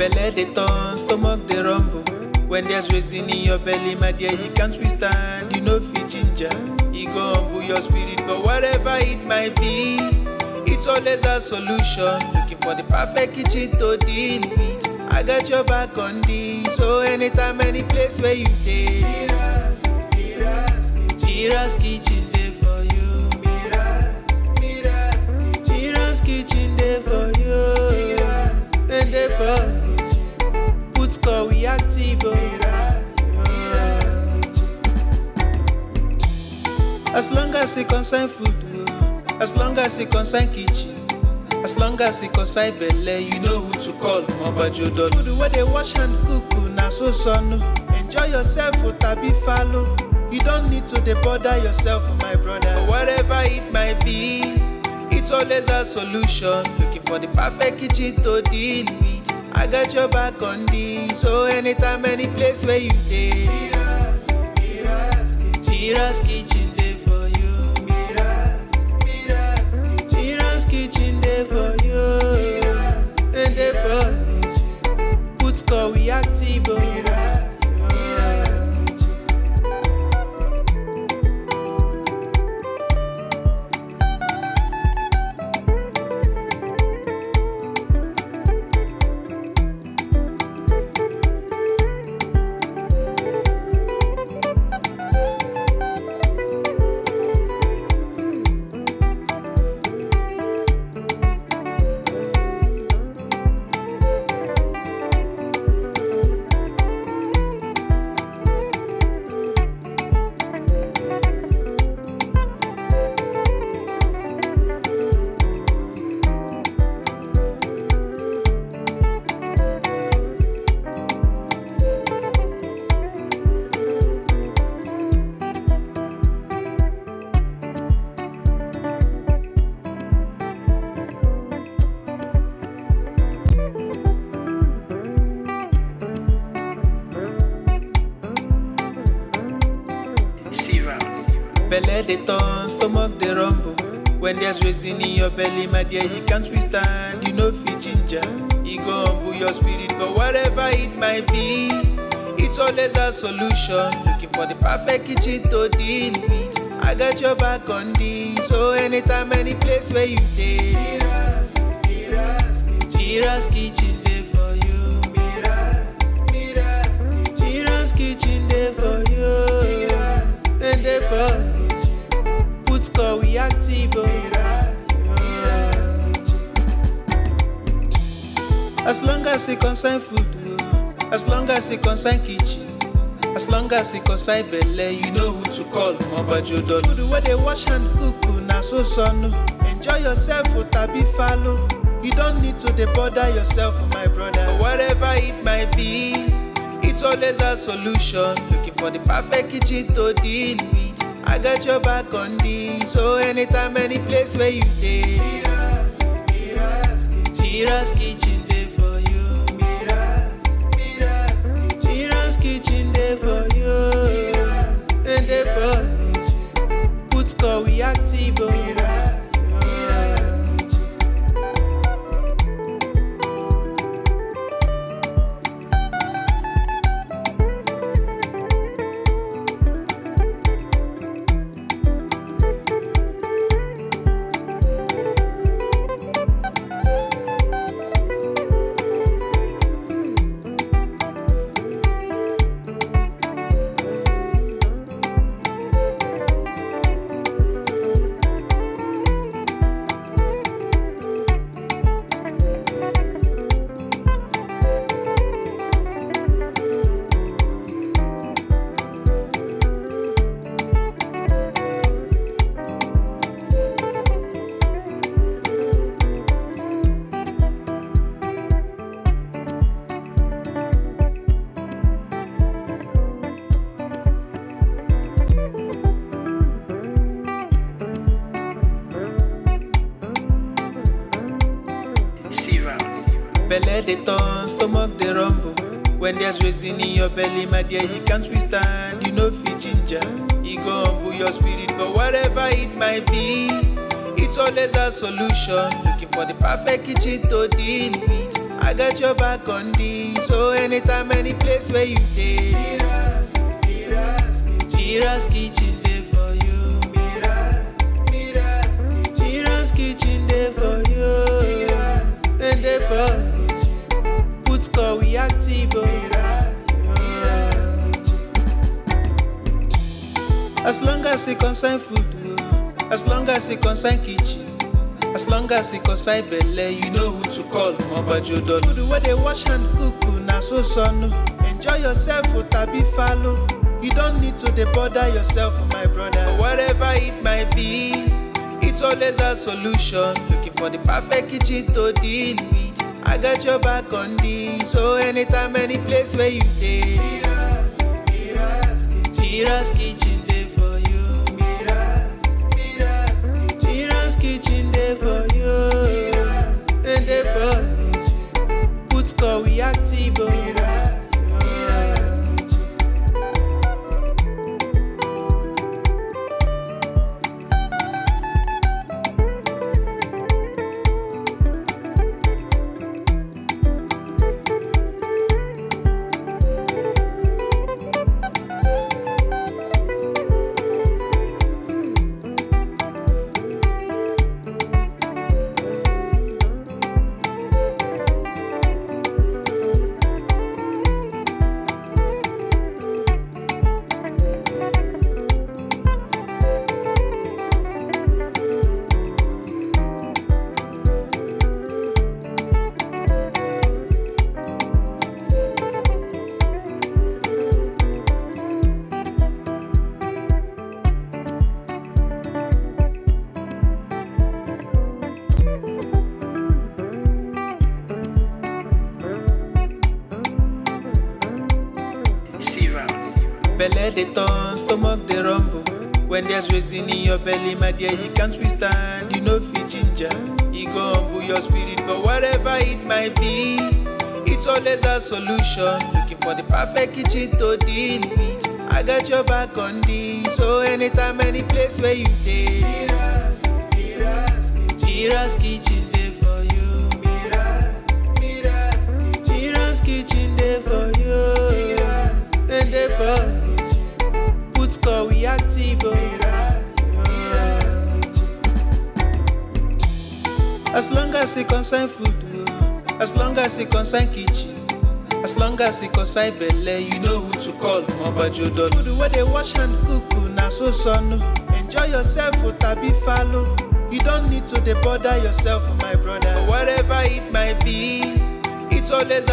Belle dey turn, stomach dey rumble. When there's reason in your belly, my dear, you can't withstand. You know fit ginger, it go humble your spirit. But whatever it might be, it's always a solution. Looking for the perfect kitchen to deal with. I got your back on this, so anytime, any place where you dey. Mira's kitchen dey for you. Mira's kitchen dey for you. And dey for put score we active. As long as it concern food, as long as it concern kitchen, as long as it concern belle, you know who to call. Mobajodo food where they wash and cook, na so son. Enjoy yourself, tabi follow. You don't need to bother yourself, my brother. But whatever it might be, it's always a solution. Looking for the perfect kitchen to deal with. I got your back on this, so anytime, any place where you dey. Mira's kitchen dey for you. Mira's kitchen dey for you. And dey for put score we active. Belle dey turn, stomach dey rumble. When there's reason in your belly, my dear, you can't withstand. You know fit ginger, it go humble your spirit. But whatever it might be, it's always a solution. Looking for the perfect kitchen to deal with. I got your back on this, so anytime, any place where you dey. Mira's kitchen dey for you. Mira's kitchen dey for you. And dey for put score we active. As long as it concern food, as long as it concern kitchen, as long as it concern belle, you know who to call. Mobajodo food where they wash and cook, na so son. Enjoy yourself, tabi follow. You don't need to bother yourself, my brother. But whatever it might be, it's always a solution. Looking for the perfect kitchen to deal with. I got your back on this, so anytime, any place where you dey. Mira's kitchen dey for you. Mira's kitchen dey for you. And dey for put score we active. Belle dey turn, stomach dey rumble. When there's reason in your belly, my dear, you can't withstand. You know fit ginger, it go humble your spirit. But whatever it might be, it's always a solution. Looking for the perfect kitchen to deal with. I got your back on this. So anytime, any place where you dey, MIRA'S kitchen dey for you. MIRA'S kitchen dey for you. And dey for put call we active. As long as it concern food, as long as it concern kitchen, as long as it concern belle, you know who to call. Mobajodo. Food where they wash and cook, na so son. Enjoy yourself, tabi follow. You don't need to bother yourself, my brother. Whatever it might be, it's always a solution. Looking for the perfect kitchen to deal with. I got your back on this. So anytime, any place where you dey, MIRA'S kitchen dey for you. MIRA'S kitchen dey for you. And dey for put call we active. Belle dey turn, stomach dey rumble. When there's reason in your belly, my dear, you can't withstand. You know fit ginger, you go humble your spirit. But whatever it might be, it's always a solution. Looking for the perfect kitchen to deal with. I got your back on this. So anytime, any place where you dey, MIRA'S kitchen dey for you. MIRA'S kitchen dey for you. And dey for put call we active. As long as it concern food, as long as it concern kitchen, as long as it concern belle, you know who to call. Mobajodo. Food where they wash and cook, na so son. Enjoy yourself, tabi follow. You don't need to bother yourself, my brother. Whatever it might be, it's always a